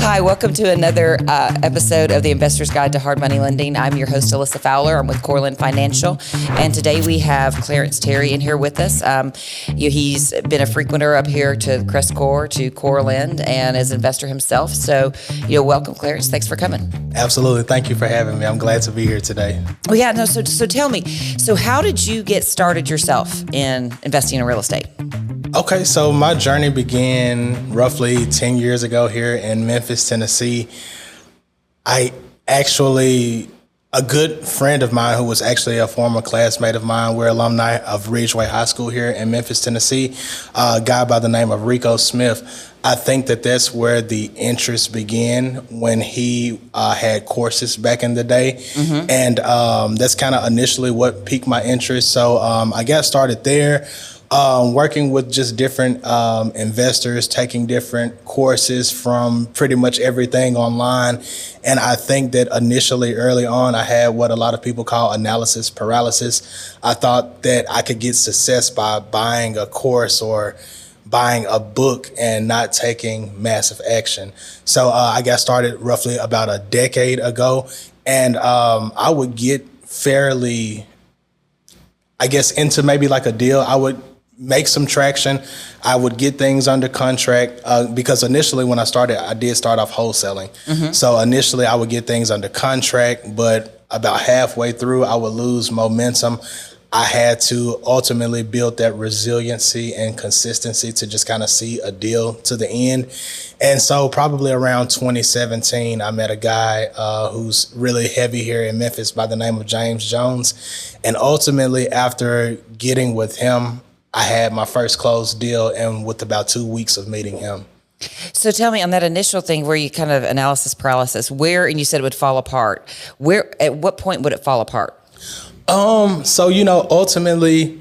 Hi, welcome to another episode of the Investor's Guide to Hard Money Lending. I'm your host, Alyssa Fowler. I'm with CoreLend Financial, and today we have Clarence Terry in here with us. He's been a frequenter up here to Crest Core, to CoreLend, and is an investor himself. So, welcome, Clarence. Thanks for coming. Absolutely. Thank you for having me. I'm glad to be here today. Oh, yeah. No. So tell me. So, how did you get started yourself in investing in real estate? Okay, so my journey began roughly 10 years ago here in Memphis, Tennessee. A good friend of mine who was actually a former classmate of mine, we're alumni of Ridgeway High School here in Memphis, Tennessee, a guy by the name of Rico Smith. I think that's where the interest began when he had courses back in the day. Mm-hmm. And that's kind of initially what piqued my interest. So I got started there. Working with just different investors, taking different courses from pretty much everything online. And I think that initially, early on, I had what a lot of people call analysis paralysis. I thought that I could get success by buying a course or buying a book and not taking massive action. So I got started roughly about a decade ago, and I would get fairly, into maybe like a deal. I would make some traction. I would get things under contract because initially when I started, I did start off wholesaling. Mm-hmm. So initially I would get things under contract, but about halfway through I would lose momentum. I had to ultimately build that resiliency and consistency to just kind of see a deal to the end. And so probably around 2017, I met a guy who's really heavy here in Memphis by the name of James Jones. And ultimately after getting with him, I had my first closed deal, and with about 2 weeks of meeting him. So tell me, on that initial thing where you kind of analysis paralysis, where, and you said it would fall apart, at what point would it fall apart? Ultimately,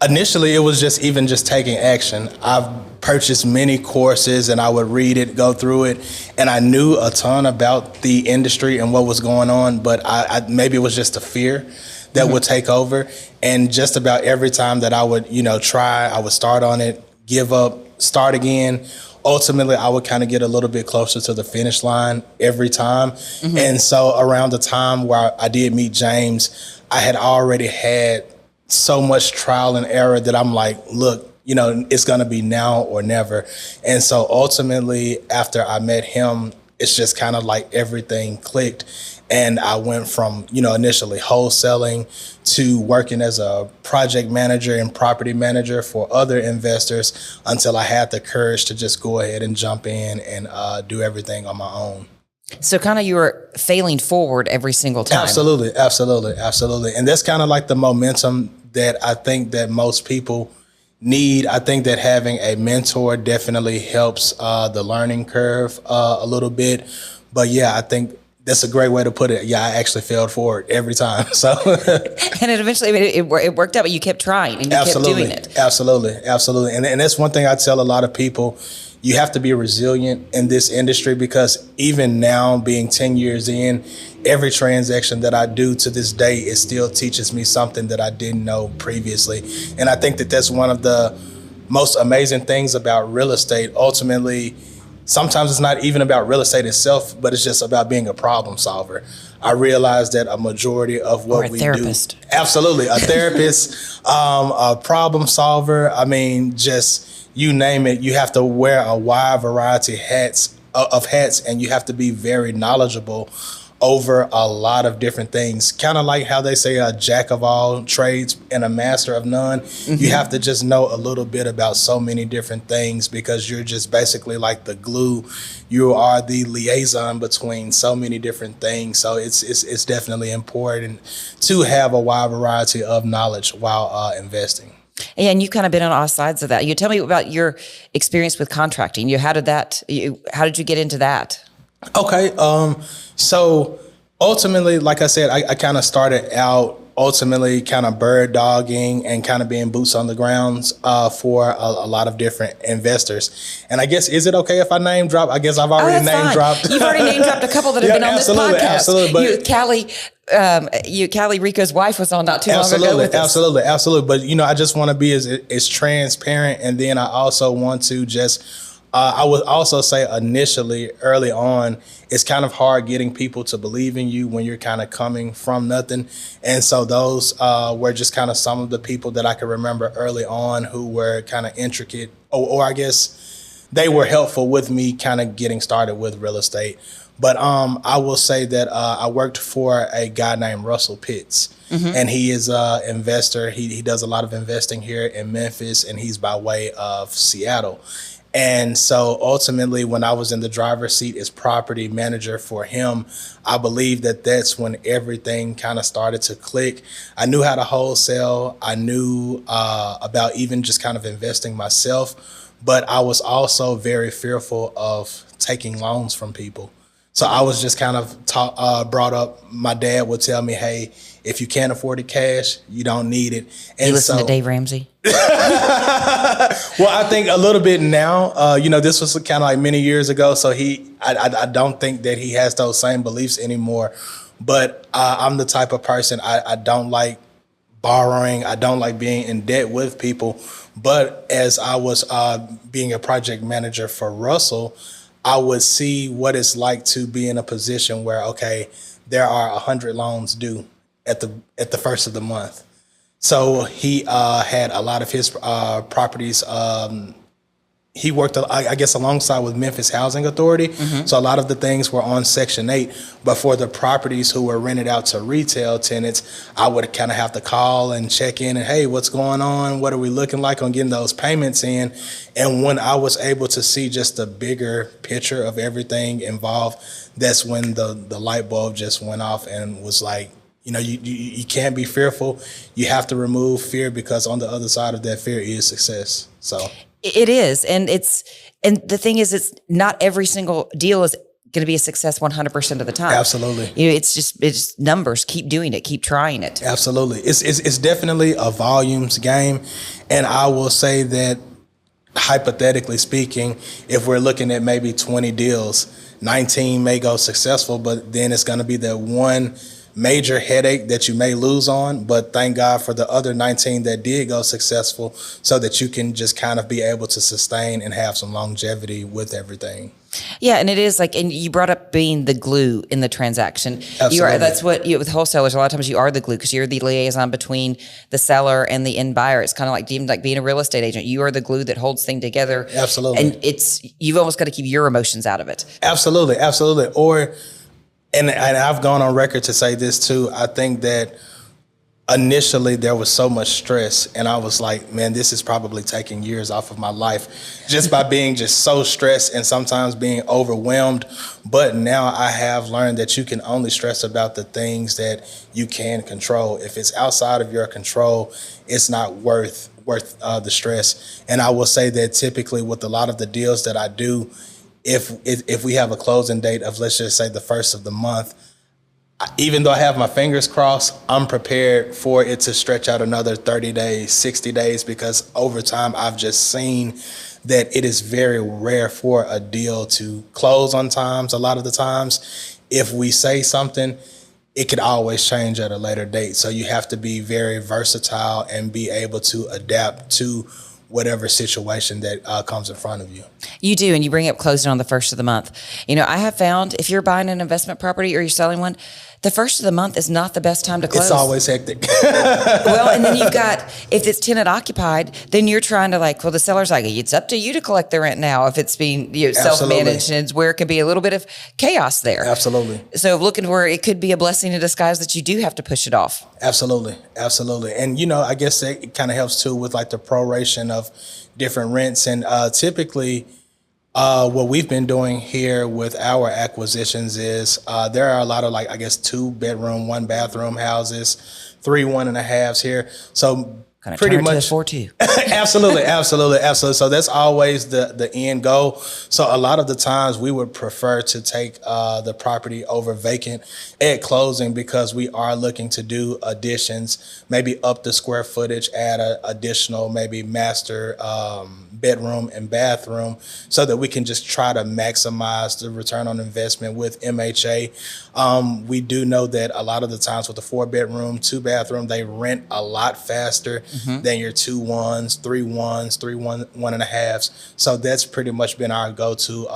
initially it was just taking action. I've purchased many courses and I would read it, go through it, and I knew a ton about the industry and what was going on, but I maybe it was just a fear that would take over. And just about every time that I would, try, I would start on it, give up, start again. Ultimately, I would kind of get a little bit closer to the finish line every time. Mm-hmm. And so around the time where I did meet James, I had already had so much trial and error that I'm like, look, it's going to be now or never. And so ultimately, after I met him, it's just kind of like everything clicked. And I went from, initially wholesaling to working as a project manager and property manager for other investors until I had the courage to just go ahead and jump in and do everything on my own. So kind of you were failing forward every single time. Absolutely. And that's kind of like the momentum that I think that most people need. I think that having a mentor definitely helps the learning curve a little bit. But yeah, I think that's a great way to put it. Yeah, I actually failed forward every time. So, and it eventually it worked out, but you kept trying and you kept doing it. Absolutely. And that's one thing I tell a lot of people. You have to be resilient in this industry because even now, being 10 years in, every transaction that I do to this day, it still teaches me something that I didn't know previously. And I think that that's one of the most amazing things about real estate. Ultimately, sometimes it's not even about real estate itself, but it's just about being a problem solver. I realize that a majority of what we do, absolutely, a therapist, a problem solver. I mean, just you name it. You have to wear a wide variety of hats, and you have to be very knowledgeable over a lot of different things. Kind of like how they say a jack of all trades and a master of none. Mm-hmm. You have to just know a little bit about so many different things because you're just basically like the glue. You are the liaison between so many different things. So it's definitely important to have a wide variety of knowledge while investing. And you've kind of been on all sides of that. You tell me about your experience with contracting. How did you get into that? Okay. So ultimately, like I said, I kind of started out ultimately kind of bird dogging and kind of being boots on the grounds for a lot of different investors. And I guess, is it okay if I name drop? I guess I've already name dropped. You've already name dropped a couple that have been on this podcast. Absolutely. Callie Rico's wife was on not too long ago with us. Absolutely. But, I just want to be as transparent. And then I also want to just I would also say initially, early on, it's kind of hard getting people to believe in you when you're kind of coming from nothing. And so those were just kind of some of the people that I can remember early on who were kind of intricate, or I guess they were helpful with me kind of getting started with real estate. But I will say that I worked for a guy named Russell Pitts, and he is an investor. He does a lot of investing here in Memphis, and he's by way of Seattle. And so ultimately, when I was in the driver's seat as property manager for him, I believe that that's when everything kind of started to click. I knew how to wholesale. I knew about even just kind of investing myself, but I was also very fearful of taking loans from people. So I was just kind of brought up. My dad would tell me, hey, if you can't afford it cash, you don't need it. And you listen to Dave Ramsey? Well, I think a little bit now. This was kind of like many years ago. So I don't think that he has those same beliefs anymore. But I'm the type of person, I don't like borrowing. I don't like being in debt with people. But as I was being a project manager for Russell, I would see what it's like to be in a position where, okay, there are 100 loans due at the first of the month. So he had a lot of his properties. He worked, I guess, alongside with Memphis Housing Authority. So a lot of the things were on Section 8. But for the properties who were rented out to retail tenants, I would kind of have to call and check in and, hey, what's going on? What are we looking like on getting those payments in? And when I was able to see just the bigger picture of everything involved, that's when the light bulb just went off and was like, you can't be fearful. You have to remove fear, because on the other side of that fear is success. So it is. And the thing is, it's not every single deal is going to be a success 100% of the time. Absolutely. It's numbers. Keep doing it. Keep trying it. Absolutely. It's definitely a volumes game. And I will say that, hypothetically speaking, if we're looking at maybe 20 deals, 19 may go successful, but then it's going to be that one major headache that you may lose on. But thank God for the other 19 that did go successful, so that you can just kind of be able to sustain and have some longevity with everything. Yeah, and it is like, and you brought up being the glue in the transaction. Absolutely. That's what with wholesalers, a lot of times you are the glue, because you're the liaison between the seller and the end buyer. It's kind of like being a real estate agent. You are the glue that holds things together. Absolutely. And you've almost got to keep your emotions out of it. Absolutely. And I've gone on record to say this too. I think that initially there was so much stress, and I was like, man, this is probably taking years off of my life just by being just so stressed and sometimes being overwhelmed. But now I have learned that you can only stress about the things that you can control. If it's outside of your control, it's not worth the stress. And I will say that typically with a lot of the deals that I do, if we have a closing date of, let's just say, the first of the month, even though I have my fingers crossed, I'm prepared for it to stretch out another 30 days, 60 days, because over time I've just seen that it is very rare for a deal to close on times. A lot of the times, if we say something, it could always change at a later date. So you have to be very versatile and be able to adapt to whatever situation that comes in front of you. You do, and you bring up closing on the first of the month. I have found if you're buying an investment property or you're selling one, the first of the month is not the best time to close. It's always hectic. Well, and then you've got, if it's tenant occupied, then you're trying to the seller's like, it's up to you to collect the rent now. If it's being self-managed, and it's where it could be a little bit of chaos there. Absolutely. So looking where it could be a blessing in disguise that you do have to push it off. Absolutely. And, I guess it kind of helps too with like the proration of different rents. And typically, what we've been doing here with our acquisitions is there are a lot of 2-bedroom, 1-bathroom houses, 3 1.5s here. So Kind of pretty turn it much to a 4-2. Absolutely. So that's always the end goal. So a lot of the times we would prefer to take the property over vacant at closing, because we are looking to do additions, maybe up the square footage, add an additional maybe master bedroom and bathroom, so that we can just try to maximize the return on investment with MHA. We do know that a lot of the times with the 4-bedroom, 2-bathroom, they rent a lot faster than your 2 1s, 3 1s, 1.5s. So that's pretty much been our go-to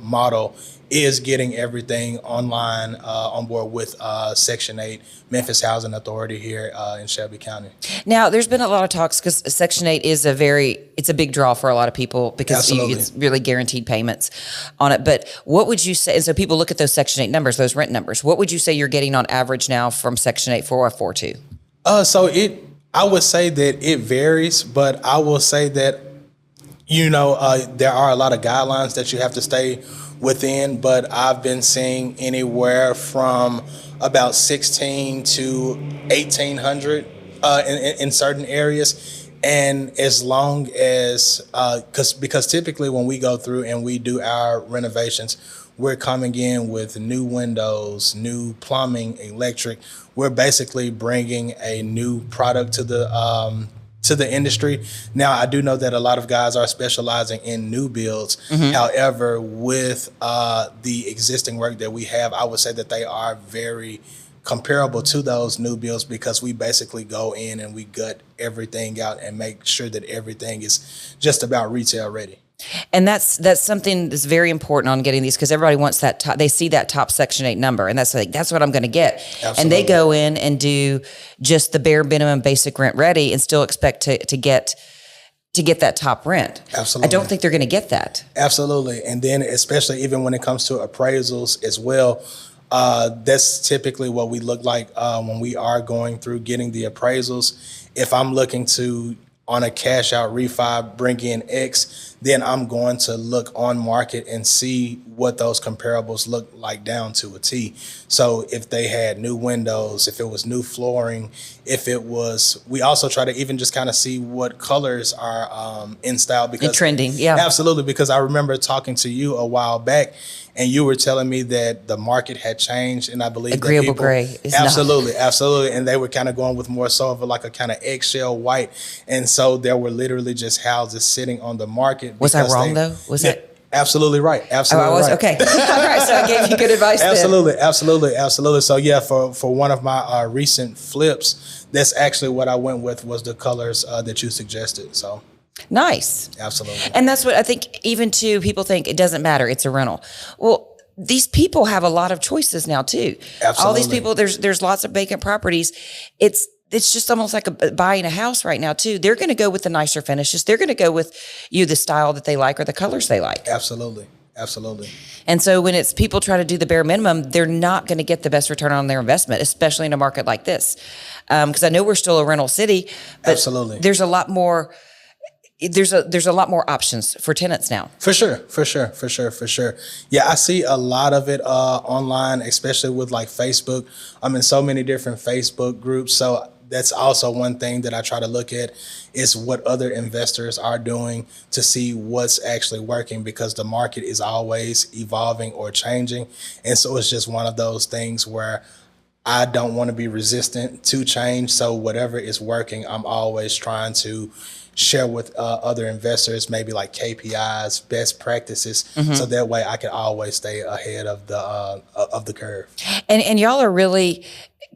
model, is getting everything online on board with Section 8, Memphis Housing Authority here in Shelby County. Now, there's been a lot of talks because Section 8 is it's a big draw for a lot of people because it's really guaranteed payments on it. But what would you say, and so people look at those Section 8 numbers, those rent numbers, what would you say you're getting on average now from Section 8 for a 4-2? I would say that it varies, but I will say that, there are a lot of guidelines that you have to stay within, but I've been seeing anywhere from about 16 to 1,800 in certain areas. And as long as, because typically when we go through and we do our renovations, we're coming in with new windows, new plumbing, electric. We're basically bringing a new product to the industry. Now, I do know that a lot of guys are specializing in new builds. However, with the existing work that we have, I would say that they are very comparable to those new builds because we basically go in and we gut everything out and make sure that everything is just about retail ready. And that's something that's very important on getting these, because everybody wants that top, they see that top Section 8 number and that's what I'm going to get. Absolutely. And they go in and do just the bare minimum basic rent ready and still expect to get that top rent. Absolutely. I don't think they're going to get that. Absolutely. And then especially even when it comes to appraisals as well, that's typically what we look like when we are going through getting the appraisals. If I'm looking to, on a cash out refi, bring in X, then I'm going to look on market and see what those comparables look like down to a T. So if they had new windows, if it was new flooring, we also try to even just kind of see what colors are in style. Because trending, yeah. Absolutely, because I remember talking to you a while back and you were telling me that the market had changed, and I believe agreeable gray is absolutely, and they were kind of going with more so of like a kind of eggshell white, and so there were literally just houses sitting on the market. Was I wrong though? Was that absolutely right? Absolutely, I was right. Okay. All right, so I gave you good advice. Absolutely. So yeah, for one of my recent flips, that's actually what I went with, was the colors that you suggested. So. Nice. Absolutely. And that's what I think, even too, people think it doesn't matter, it's a rental. Well, these people have a lot of choices now too. Absolutely. All these people, there's lots of vacant properties. It's just almost like buying a house right now too. They're going to go with the nicer finishes. They're going to go with the style that they like or the colors they like. Absolutely. And so when it's people try to do the bare minimum, they're not going to get the best return on their investment, especially in a market like this. Because I know we're still a rental city, but absolutely, there's a lot more. There's a lot more options for tenants now. For sure. Yeah, I see a lot of it online, especially with like Facebook. I'm in so many different Facebook groups. So that's also one thing that I try to look at, is what other investors are doing to see what's actually working, because the market is always evolving or changing. And so it's just one of those things where I don't want to be resistant to change. So whatever is working, I'm always trying to share with other investors, maybe like KPIs, best practices, so that way I can always stay ahead of the curve. And y'all are really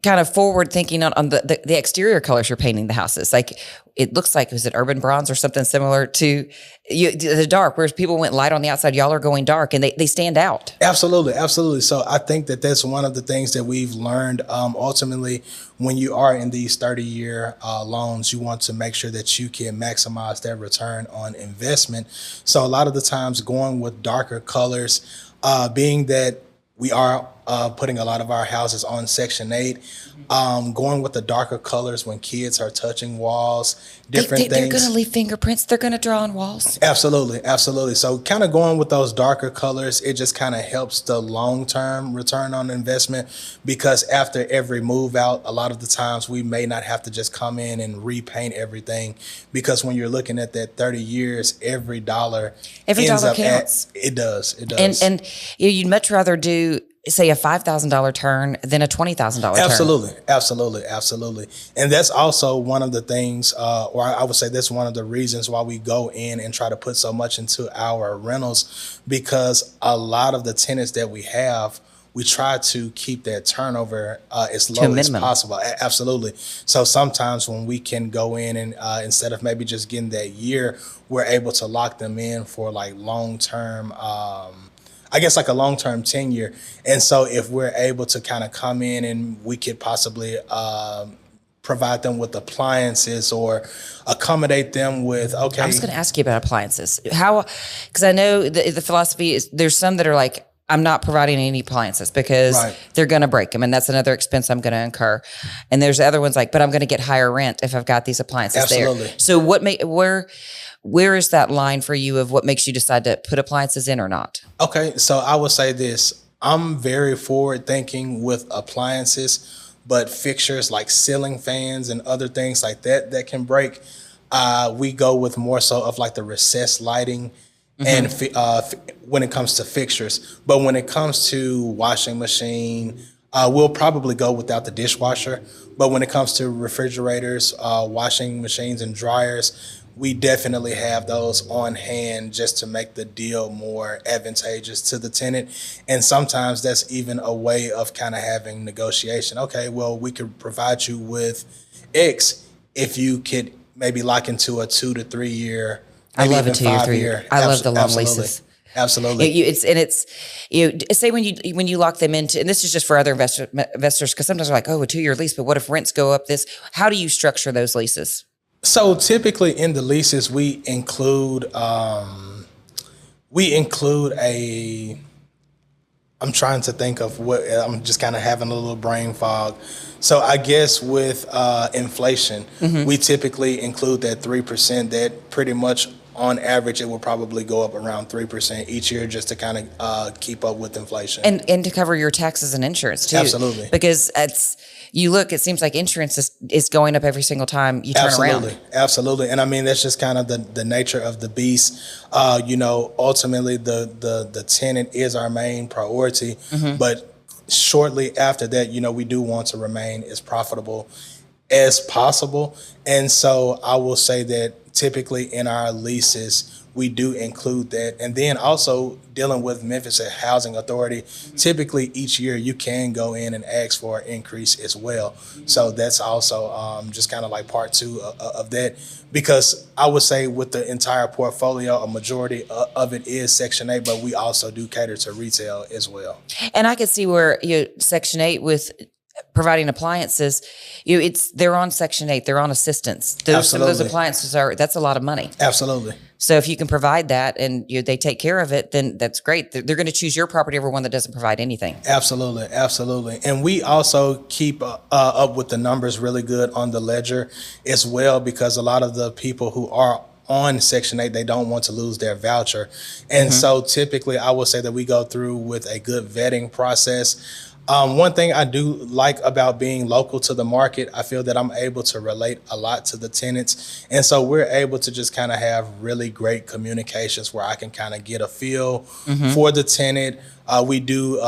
kind of forward thinking on the exterior colors you're painting the houses. Like, it looks like, was it urban bronze or something similar to the dark, whereas people went light on the outside, y'all are going dark, and they stand out. Absolutely. So I think that that's one of the things that we've learned. Ultimately, when you are in these 30-year loans, you want to make sure that you can maximize that return on investment. So a lot of the times going with darker colors, being that we are putting a lot of our houses on Section 8, going with the darker colors when kids are touching walls, different things. They're going to leave fingerprints. They're going to draw on walls. Absolutely. So kind of going with those darker colors, it just kind of helps the long-term return on investment, because after every move out, a lot of the times we may not have to just come in and repaint everything, because when you're looking at that 30 years, every dollar counts. It does. And you'd much rather do, say, a $5,000 turn than a $20,000 turn. Absolutely. And that's also one of the things, or I would say that's one of the reasons why we go in and try to put so much into our rentals, because a lot of the tenants that we have we try to keep that turnover as a low as minimum. possible. Absolutely. So sometimes when we can go in and instead of maybe just getting that year, we're able to lock them in for like long-term, I guess like a long-term tenure. And so if we're able to kind of come in and we could possibly provide them with appliances or accommodate them with, okay. I was going to ask you about appliances. How, because I know the philosophy is there's some that are like, I'm not providing any appliances because they're going to break them. And that's another expense I'm going to incur. And there's other ones like, but I'm going to get higher rent if I've got these appliances there. So where is that line for you of what makes you decide to put appliances in or not? Okay. So I would say this, I'm very forward thinking with appliances, but fixtures like ceiling fans and other things like that can break, we go with more so of like the recessed lighting and when it comes to fixtures. But when it comes to washing machine, we'll probably go without the dishwasher. But when it comes to refrigerators, washing machines and dryers, we definitely have those on hand just to make the deal more advantageous to the tenant. And sometimes that's even a way of kind of having negotiation. Okay, well, we could provide you with X if you could maybe lock into a 2 to 3 year. I love a 2 or 3 year. I love the long leases. Absolutely. Say when you lock them into, and this is just for other investors, because sometimes they're like, oh, a 2-year lease, but what if rents go up this? How do you structure those leases? So typically in the leases, we include I'm trying to think of what, I'm just kind of having a little brain fog. So I guess with inflation, we typically include that 3% that pretty much on average, it will probably go up around 3% each year just to kind of keep up with inflation. And to cover your taxes and insurance too. Absolutely. Because it seems like insurance is going up every single time you turn around. Absolutely. And I mean, that's just kind of the nature of the beast. Ultimately the tenant is our main priority, but shortly after that, we do want to remain as profitable as possible. And so I will say that typically in our leases, we do include that. And then also dealing with Memphis Housing Authority, typically each year you can go in and ask for an increase as well. So that's also just kind of like part 2 of that, because I would say with the entire portfolio, a majority of it is Section 8, but we also do cater to retail as well. And I could see where Section 8 with providing appliances, they're on Section 8, they're on assistance. Some of those appliances that's a lot of money. Absolutely. So if you can provide that and they take care of it, then that's great. They're going to choose your property over one that doesn't provide anything. Absolutely. And we also keep up with the numbers really good on the ledger as well, because a lot of the people who are on Section 8, they don't want to lose their voucher. And so typically I will say that we go through with a good vetting process. One thing I do like about being local to the market, I feel that I'm able to relate a lot to the tenants. And so we're able to just kind of have really great communications where I can kind of get a feel for the tenant. We do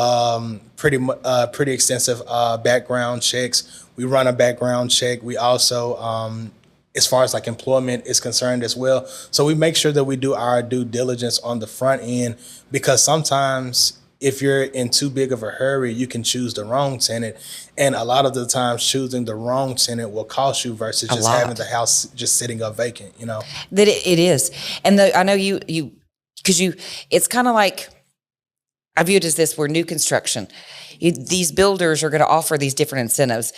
pretty extensive background checks. We run a background check. We also, as far as like employment is concerned as well. So we make sure that we do our due diligence on the front end, because sometimes if you're in too big of a hurry, you can choose the wrong tenant. And a lot of the times choosing the wrong tenant will cost you versus just having the house just sitting up vacant, That it is. And I know because it's kind of like, I view it as this, we're new construction. These builders are going to offer these different incentives.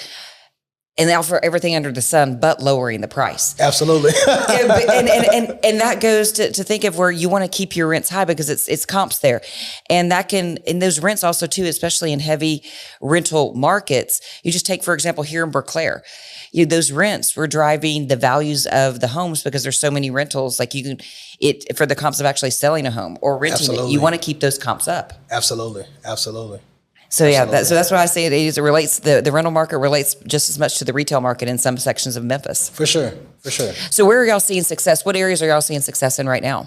And they offer everything under the sun, but lowering the price. Absolutely. and that goes to think of where you want to keep your rents high because it's comps there. And those rents also too, especially in heavy rental markets, you just take, for example, here in Berkeley, those rents were driving the values of the homes because there's so many rentals. Like for the comps of actually selling a home or renting it, you want to keep those comps up. Absolutely. So yeah, that's why I say it relates. The rental market relates just as much to the retail market in some sections of Memphis. For sure. So where are y'all seeing success? What areas are y'all seeing success in right now?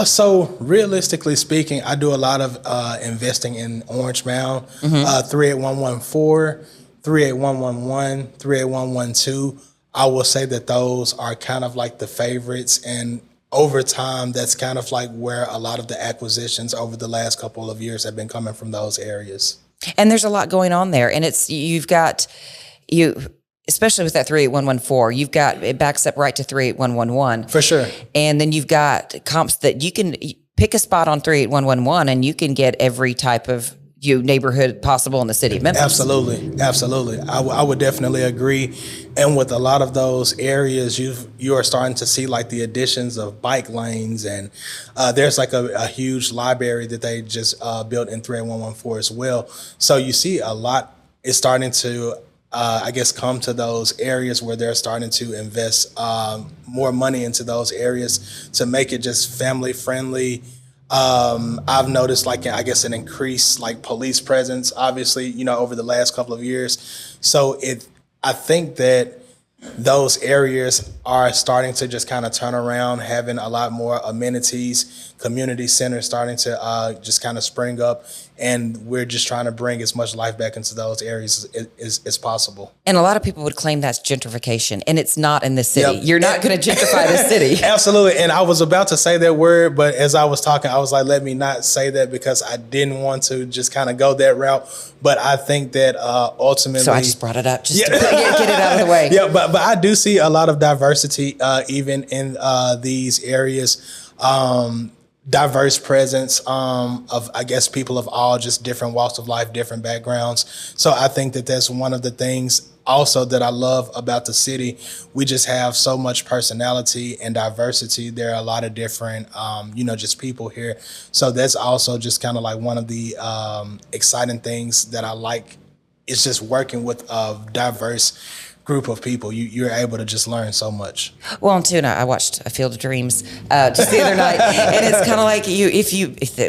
So realistically speaking, I do a lot of investing in Orange Mound, 38114, 38111, 38112. I will say that those are kind of like the favorites, and over time, that's kind of like where a lot of the acquisitions over the last couple of years have been coming from those areas. And there's a lot going on there. And you've got, especially with that 38114, you've got, it backs up right to 38111. For sure. And then you've got comps that you can pick a spot on 38111 and you can get every type of neighborhood possible in the city of Memphis. Absolutely. I would definitely agree. And with a lot of those areas, you are starting to see like the additions of bike lanes, and there's like a huge library that they just built in 38114 as well. So you see a lot is starting to come to those areas where they're starting to invest more money into those areas to make it just family friendly. I've noticed an increased like police presence, obviously, over the last couple of years. So I think that those areas are starting to just kind of turn around, having a lot more amenities, community centers starting to just kind of spring up. And we're just trying to bring as much life back into those areas as possible. And a lot of people would claim that's gentrification, and it's not in this city. Yep. You're not going to gentrify this city. Absolutely. And I was about to say that word, but as I was talking, I was like, let me not say that because I didn't want to just kind of go that route. But I think that ultimately... So I just brought it up just to get it out of the way. Yeah, but I do see a lot of diversity even in these areas. Diverse presence of, people of all just different walks of life, different backgrounds. So I think that that's one of the things also that I love about the city. We just have so much personality and diversity. There are a lot of different, just people here. So that's also just kind of like one of the exciting things that I like. It's just working with a diverse group of people. You're able to just learn so much. Well, and too, and I watched A Field of Dreams just the other night, and it's kind of like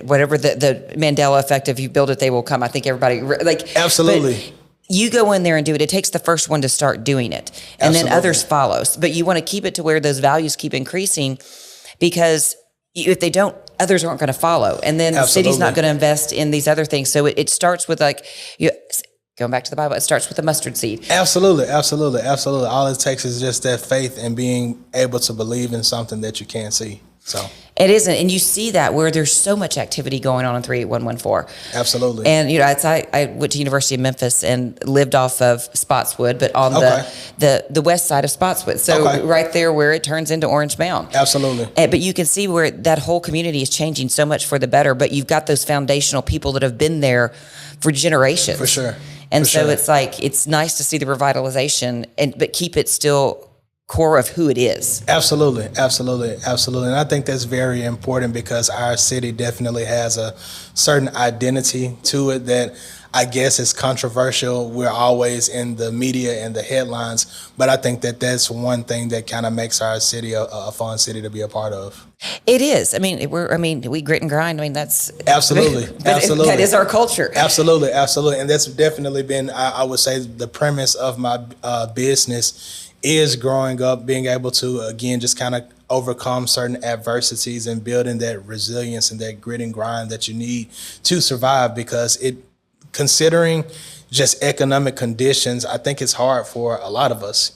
whatever the Mandela effect, if you build it, they will come. I think everybody absolutely. You go in there and do it. It takes the first one to start doing it, and then others follow. But you want to keep it to where those values keep increasing, because if they don't, others aren't going to follow, and then the city's not going to invest in these other things. So it starts with going back to the Bible, it starts with a mustard seed. Absolutely. All it takes is just that faith and being able to believe in something that you can't see. So it isn't, and you see that where there's so much activity going on in 38114. Absolutely. And I went to University of Memphis and lived off of Spotswood, but on the west side of Spotswood. So right there where it turns into Orange Mound. Absolutely. But you can see where that whole community is changing so much for the better. But you've got those foundational people that have been there for generations. For sure. And so it's like, it's nice to see the revitalization, but keep it still core of who it is. Absolutely. And I think that's very important because our city definitely has a certain identity to it that I guess is controversial. We're always in the media and the headlines, but I think that that's one thing that kind of makes our city a fun city to be a part of. It is. We grit and grind. That's absolutely. That is our culture. Absolutely. And that's definitely been, I would say, the premise of my business is growing up, being able to, again, just kind of overcome certain adversities and building that resilience and that grit and grind that you need to survive, because considering just economic conditions, I think it's hard for a lot of us.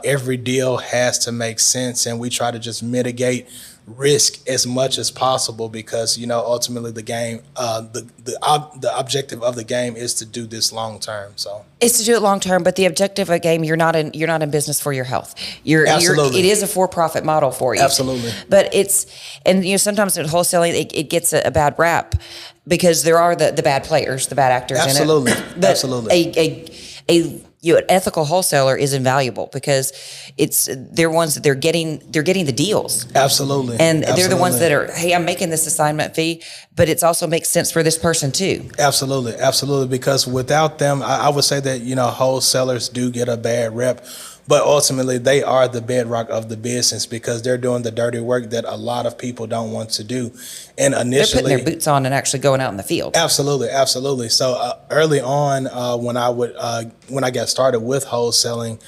Every deal has to make sense, and we try to just mitigate risk as much as possible because, ultimately the game, the objective of the game is to do this long term. So it's to do it long term, but the objective of a game, you're not in business for your health. Absolutely. It is a for-profit model for you. Absolutely. But sometimes in wholesaling, it gets a bad rap because there are the bad players, the bad actors. Absolutely. In it. But absolutely. An ethical wholesaler is invaluable because they're ones that they're getting the deals. Absolutely. And they're the ones that are, hey, I'm making this assignment fee, but it also makes sense for this person too. Absolutely. Because without them, I would say that, wholesalers do get a bad rep, but ultimately they are the bedrock of the business because they're doing the dirty work that a lot of people don't want to do. And initially, they're putting their boots on and actually going out in the field. Absolutely. So early on, when I got started with wholesaling,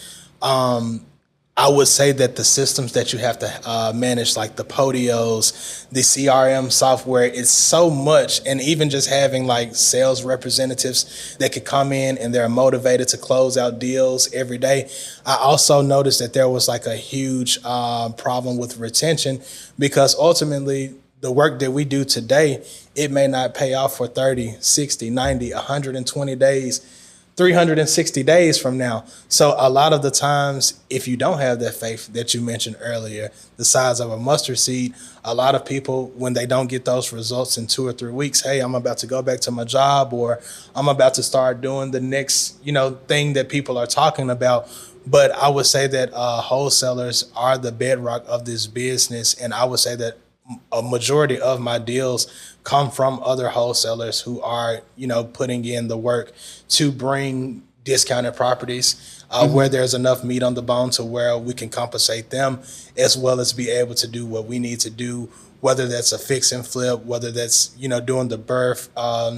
I would say that the systems that you have to manage, like the Podios, the CRM software, it's so much. And even just having like sales representatives that could come in and they're motivated to close out deals every day. I also noticed that there was like a huge problem with retention because ultimately the work that we do today, it may not pay off for 30, 60, 90, 120 days, 360 days from now. So a lot of the times, if you don't have that faith that you mentioned earlier, the size of a mustard seed, a lot of people, when they don't get those results in 2 or 3 weeks, hey, I'm about to go back to my job, or I'm about to start doing the next, thing that people are talking about. But I would say that wholesalers are the bedrock of this business. And I would say that a majority of my deals come from other wholesalers who are, putting in the work to bring discounted properties where there's enough meat on the bone to where we can compensate them, as well as be able to do what we need to do, whether that's a fix and flip, whether that's, doing the birth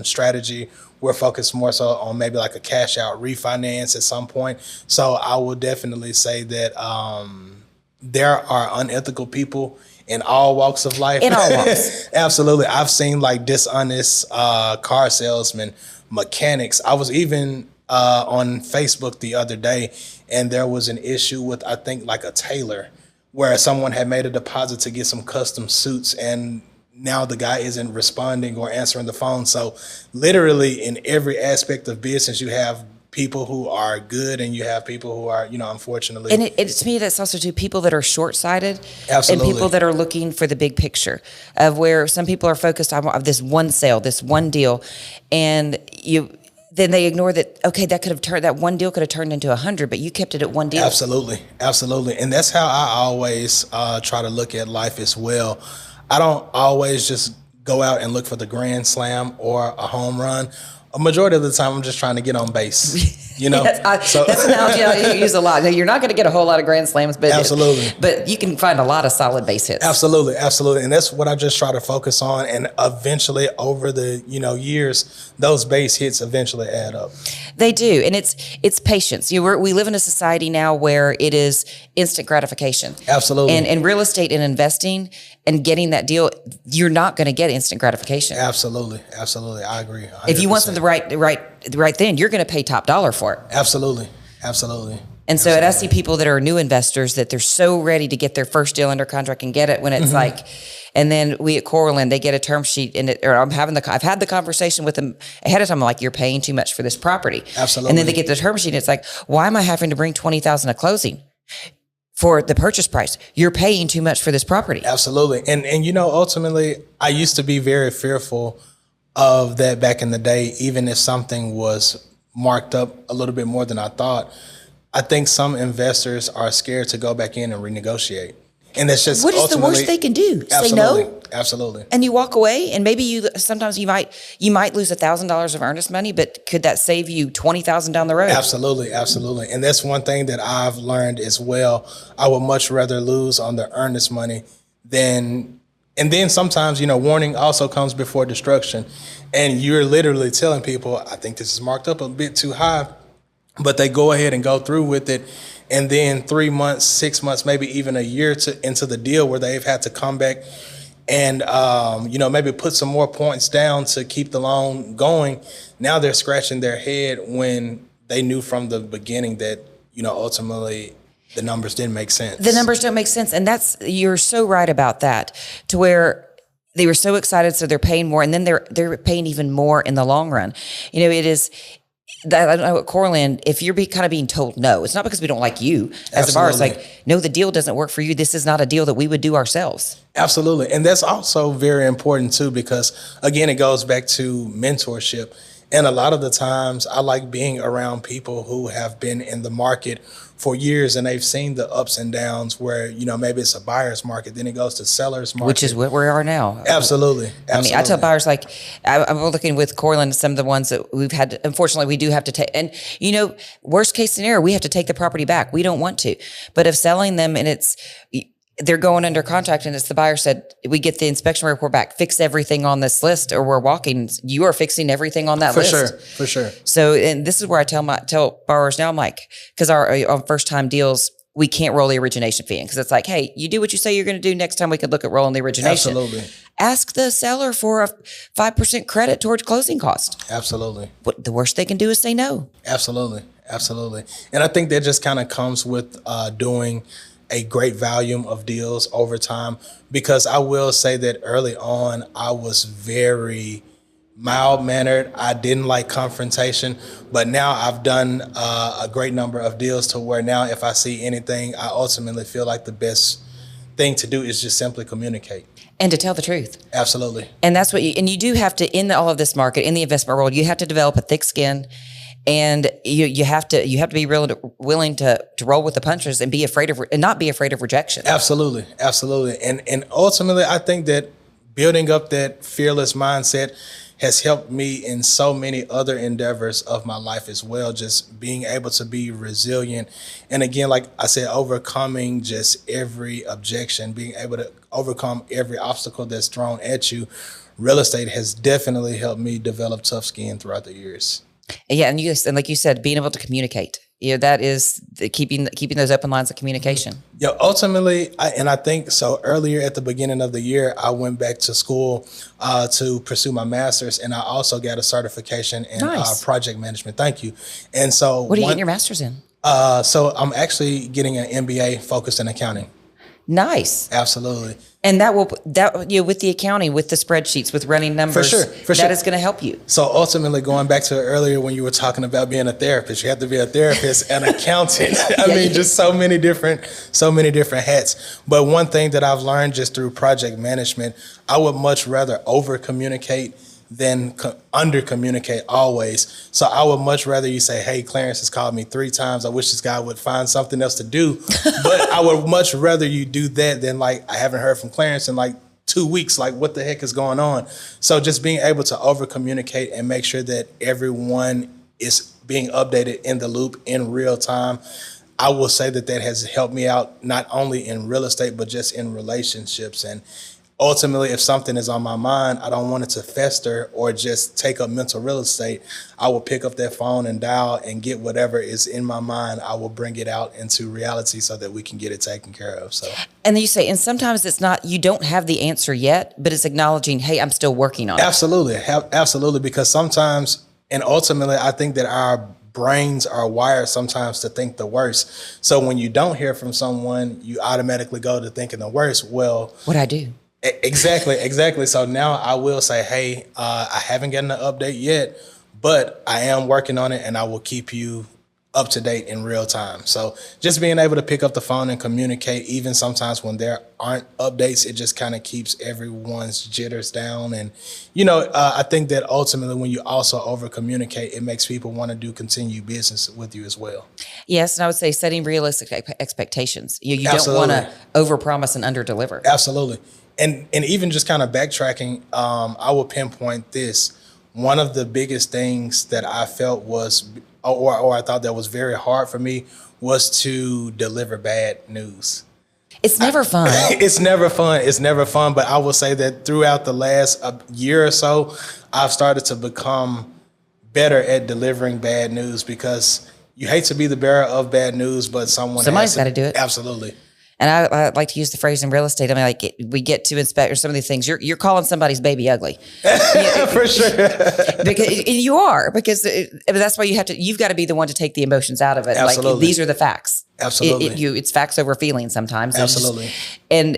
strategy. We're focused more so on maybe like a cash out refinance at some point. So I will definitely say that there are unethical people in all walks of life. In all walks. Absolutely. I've seen like dishonest car salesmen, mechanics. I was even on Facebook the other day, and there was an issue with, I think, like a tailor, where someone had made a deposit to get some custom suits, and now the guy isn't responding or answering the phone. So literally in every aspect of business, you have people who are good and you have people who are, unfortunately. And to me, that's also too people that are short-sighted. Absolutely. And people that are looking for the big picture, of where some people are focused on this one sale, this one deal, and then they ignore that, okay, that one deal could have turned into 100, but you kept it at one deal. Absolutely. Absolutely. And that's how I always try to look at life as well. I don't always just go out and look for the grand slam or a home run. A majority of the time, I'm just trying to get on base, Yes, that's an analogy I use a lot. Now, you're not going to get a whole lot of grand slams, but absolutely, but you can find a lot of solid base hits. Absolutely, absolutely, and that's what I just try to focus on. And eventually, over the years, those base hits eventually add up. They do, and it's patience. We live in a society now where it is instant gratification. Absolutely, and real estate and investing and getting that deal, you're not going to get instant gratification. Absolutely, I agree. 100%. If you want something right then, you're going to pay top dollar for it. Absolutely. And so I see people that are new investors that they're so ready to get their first deal under contract and get it when it's like, and then we at CoreLend, they get a term sheet I've had the conversation with them ahead of time. I'm like, you're paying too much for this property. Absolutely. And then they get the term sheet and it's like, why am I having to bring $20,000 at closing for the purchase price? You're paying too much for this property. Absolutely. And ultimately, I used to be very fearful of that back in the day, even if something was marked up a little bit more than I thought. I think some investors are scared to go back in and renegotiate. And that's just what is the worst they can do? Say no? Absolutely. And you walk away, and maybe sometimes you might lose $1,000 of earnest money, but could that save you $20,000 down the road? Absolutely. And that's one thing that I've learned as well. I would much rather lose on the earnest money than. And then sometimes, warning also comes before destruction. And you're literally telling people, I think this is marked up a bit too high, but they go ahead and go through with it. And then 3 months, 6 months, maybe even a year into the deal where they've had to come back and, maybe put some more points down to keep the loan going. Now they're scratching their head when they knew from the beginning that, ultimately the numbers didn't make sense. The numbers don't make sense. And you're so right about that, to where they were so excited, so they're paying more, and then they're paying even more in the long run. It is that I don't know at CoreLend, if you're kind of being told no, it's not because we don't like you as a buyer. It's like, no, the deal doesn't work for you. This is not a deal that we would do ourselves. Absolutely. And that's also very important too, because again, it goes back to mentorship. And a lot of the times I like being around people who have been in the market for years and they've seen the ups and downs where, maybe it's a buyer's market, then it goes to seller's market. Which is what we are now. Absolutely. I mean, I tell buyers, like, I'm looking with CoreLend, some of the ones that we've had, unfortunately, we do have to take, and, worst case scenario, we have to take the property back. We don't want to. But if selling them and they're going under contract and it's the buyer said, we get the inspection report back, fix everything on this list, or we're walking, you are fixing everything on that list. For sure. So, and this is where I tell borrowers now, I'm like, because on first time deals, we can't roll the origination fee in, because it's like, hey, you do what you say you're going to do. Next time we could look at rolling the origination. Absolutely. Ask the seller for a 5% credit towards closing cost. Absolutely. What the worst they can do is say no. Absolutely. And I think that just kind of comes with doing a great volume of deals over time, because I will say that early on I was very mild mannered. I didn't like confrontation, but now I've done a great number of deals to where now if I see anything, I ultimately feel like the best thing to do is just simply communicate. And to tell the truth. Absolutely. And that's what you do have to, in all of this market, in the investment world, you have to develop a thick skin, and you have to be willing to roll with the punches and not be afraid of rejection. Absolutely. Absolutely. And ultimately, I think that building up that fearless mindset has helped me in so many other endeavors of my life as well. Just being able to be resilient. And again, like I said, overcoming just every objection, being able to overcome every obstacle that's thrown at you. Real estate has definitely helped me develop tough skin throughout the years. Yeah. And like you said, being able to communicate. That is keeping those open lines of communication. Yeah, ultimately, I think so. Earlier at the beginning of the year, I went back to school to pursue my master's, and I also got a certification in project management. Thank you. And so, what are you getting your master's in? So I'm actually getting an MBA focused in accounting. Nice. Absolutely. And with the accounting, with the spreadsheets, with running numbers, for sure. That is going to help you. So ultimately, going back to earlier when you were talking about being a therapist, you have to be a therapist and accountant. Just so many different hats. But one thing that I've learned just through project management, I would much rather over communicate than under communicate always. So I would much rather you say, hey, Clarence has called me 3 times. I wish this guy would find something else to do. But I would much rather you do that than like, I haven't heard from Clarence in like 2 weeks. Like, what the heck is going on? So just being able to over communicate and make sure that everyone is being updated in the loop in real time. I will say that has helped me out not only in real estate, but just in relationships. And ultimately, if something is on my mind, I don't want it to fester or just take up mental real estate. I will pick up that phone and dial and get whatever is in my mind. I will bring it out into reality so that we can get it taken care of. So, and then you say, and sometimes it's not, you don't have the answer yet, but it's acknowledging, hey, I'm still working on it. Absolutely. Because sometimes, and ultimately, I think that our brains are wired sometimes to think the worst. So when you don't hear from someone, you automatically go to thinking the worst. Well, what'd I do? Exactly. So now I will say, hey, I haven't gotten an update yet, but I am working on it, and I will keep you up to date in real time. So just being able to pick up the phone and communicate, even sometimes when there aren't updates, it just kind of keeps everyone's jitters down. And, I think that ultimately when you also over communicate, it makes people want to continue business with you as well. Yes. And I would say setting realistic expectations. You don't want to overpromise and underdeliver. Absolutely. And even just kind of backtracking, I will pinpoint this. One of the biggest things that I felt was, or I thought that was very hard for me, was to deliver bad news. It's never fun. It's never fun. But I will say that throughout the last year or so, I've started to become better at delivering bad news, because you hate to be the bearer of bad news, but somebody's got to do it. Absolutely. And I like to use the phrase in real estate. I mean, like, we get to inspect some of these things. You're calling somebody's baby ugly. For sure. because that's why you've got to be the one to take the emotions out of it. Absolutely. Like, these are the facts. Absolutely. It's facts over feeling sometimes. Absolutely. And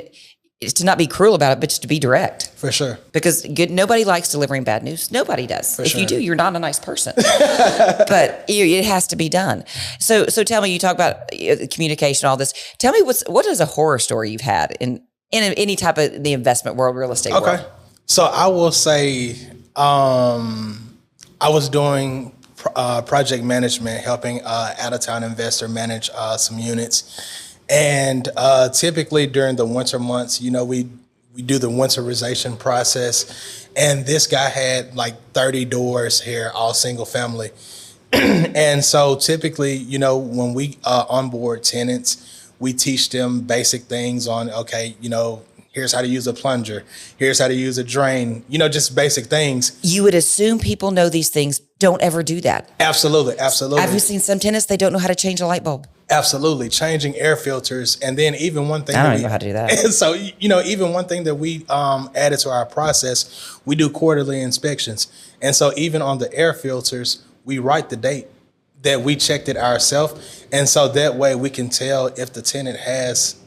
it's to not be cruel about it, but just to be direct. For sure. Because nobody likes delivering bad news. Nobody does. If you do, you're not a nice person. But it has to be done. So tell me, you talk about communication, all this. Tell me what is a horror story you've had in any type of the investment world, real estate world? Okay. So I will say, I was doing project management, helping out-of-town investor manage some units. And typically during the winter months, we do the winterization process. And this guy had like 30 doors here, all single family. And so typically, when we onboard tenants, we teach them basic things on, okay, here's how to use a plunger. Here's how to use a drain, just basic things. You would assume people know these things. Don't ever do that. Absolutely. Have you seen some tenants, they don't know how to change a light bulb? Absolutely. Changing air filters. And then even one thing. I don't even know how to do that. And so, even one thing that we added to our process, we do quarterly inspections. And so even on the air filters, we write the date that we checked it ourselves. And so that way we can tell if the tenant has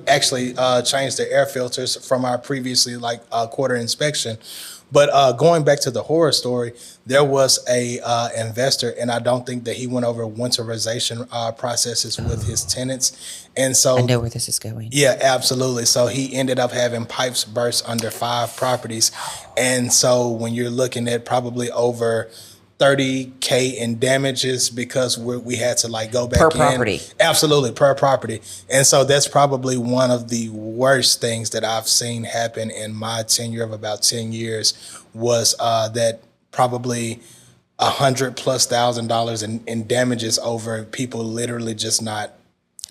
actually changed the air filters from our previously quarter inspection. But going back to the horror story, there was a investor, and I don't think that he went over winterization processes with his tenants. And so I know where this is going. Yeah, absolutely. So he ended up having pipes burst under 5 properties. And so when you're looking at probably over $30K in damages because we had to go back per in. property. Absolutely, per property. And so that's probably one of the worst things that I've seen happen in my tenure of about 10 years was that probably $100,000+ in damages over people literally just not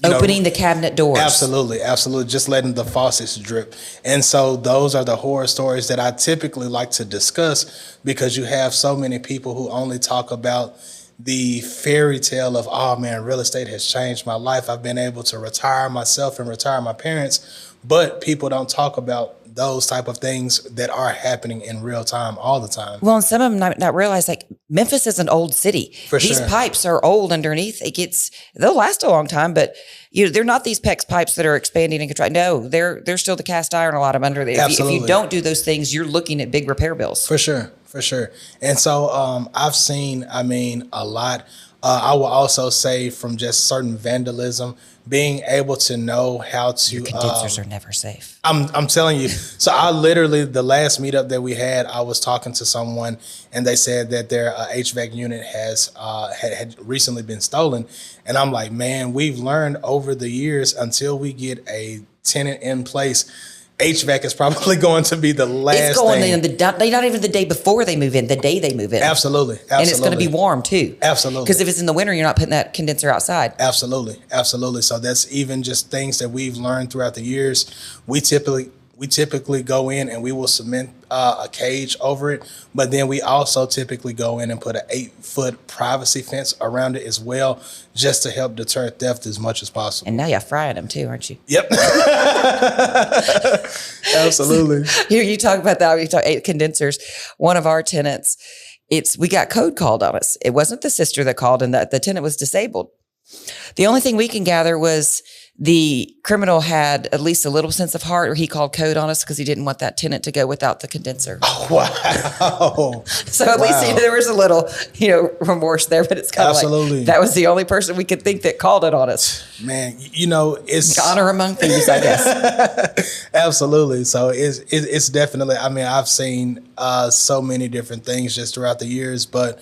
Opening the cabinet doors. Absolutely. Just letting the faucets drip. And so those are the horror stories that I typically like to discuss because you have so many people who only talk about the fairy tale of, oh man, real estate has changed my life. I've been able to retire myself and retire my parents. But people don't talk about those type of things that are happening in real time all the time. Well, and some of them not realize Memphis is an old city. These pipes are old underneath. They'll last a long time, but they're not these PEX pipes that are expanding and contracting. No, they're still the cast iron, a lot of them under there. If you don't do those things, you're looking at big repair bills. For sure. And so I've seen, a lot. I will also say from just certain vandalism, being able to know how to. Your condensers are never safe. I'm telling you. So I literally, the last meetup that we had, I was talking to someone and they said that their HVAC unit had recently been stolen. And I'm like, man, we've learned over the years until we get a tenant in place, HVAC is probably going to be the last thing. It's going in not even the day before they move in, the day they move in. Absolutely. And it's going to be warm too. Absolutely. Because if it's in the winter, you're not putting that condenser outside. Absolutely. So that's even just things that we've learned throughout the years. We typically go in and we will cement a cage over it, but then we also typically go in and put an 8-foot privacy fence around it as well, just to help deter theft as much as possible. And now you're frying them too, aren't you? Yep. Absolutely. Here you talk about that. You talk 8 condensers. One of our tenants, we got code called on us. It wasn't the sister that called, and the tenant was disabled. The only thing we can gather was the criminal had at least a little sense of heart, or he called code on us because he didn't want that tenant to go without the condenser. Oh, wow. So at least there was a little, remorse there, but it's kind of like that was the only person we could think that called it on us. Man, it's honor among thieves, I guess. Absolutely. So it's definitely, I've seen so many different things just throughout the years, but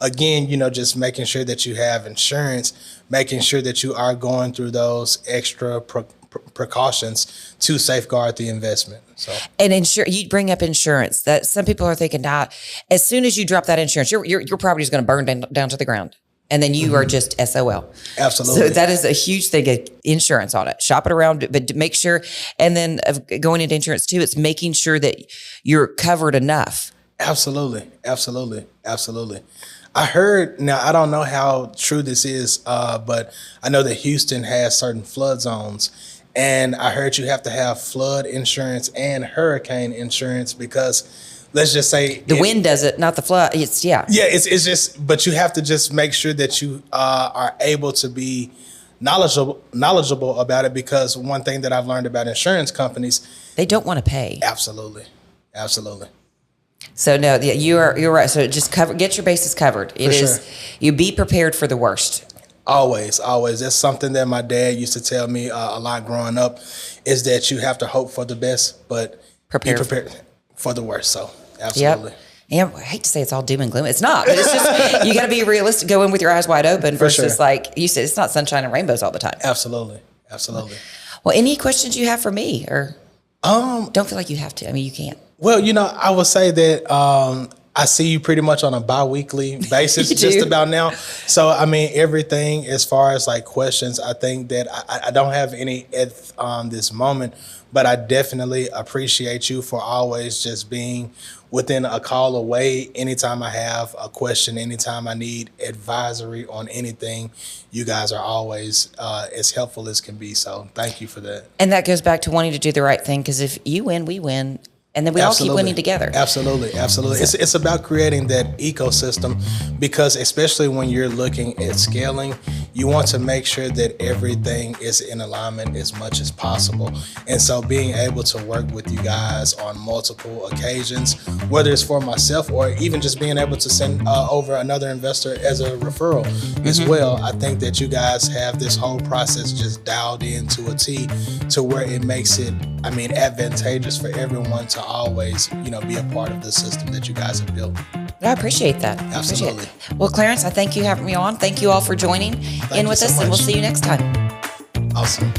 again, just making sure that you have insurance, making sure that you are going through those extra precautions to safeguard the investment. So, and you bring up insurance. That some people are thinking, as soon as you drop that insurance, your property is going to burn down to the ground, and then you are just SOL. Absolutely. So that is a huge thing. Insurance on it. Shop it around, but make sure. And then going into insurance too, it's making sure that you're covered enough. Absolutely. I heard, now I don't know how true this is, but I know that Houston has certain flood zones, and I heard you have to have flood insurance and hurricane insurance because let's just say the wind does it, not the flood. It's just, but you have to just make sure that you are able to be knowledgeable about it, because one thing that I've learned about insurance companies, they don't want to pay. Absolutely. So no, you're right. So just get your bases covered. You be prepared for the worst. Always. That's something that my dad used to tell me a lot growing up, is that you have to hope for the best, but be prepared for the worst. So absolutely. Yep. Yeah, I hate to say it's all doom and gloom. It's not, but it's just, you got to be realistic, go in with your eyes wide open versus like you said, it's not sunshine and rainbows all the time. Absolutely. Well, any questions you have for me, or don't feel like you have to. You can't. Well, I would say that I see you pretty much on a bi-weekly basis just about now. So, everything as far as like questions, I think that I don't have any at this moment, but I definitely appreciate you for always just being within a call away. Anytime I have a question, anytime I need advisory on anything, you guys are always as helpful as can be. So thank you for that. And that goes back to wanting to do the right thing, because if you win, we win. And then we all keep winning together. Absolutely. It's about creating that ecosystem, because especially when you're looking at scaling, you want to make sure that everything is in alignment as much as possible. And so being able to work with you guys on multiple occasions, whether it's for myself or even just being able to send over another investor as a referral as well, I think that you guys have this whole process just dialed into a T to where it makes it, advantageous for everyone to always, be a part of the system that you guys have built. I appreciate that. Absolutely. Well, Clarence, I thank you for having me on. Thank you all for joining in with us, and we'll see you next time. Awesome.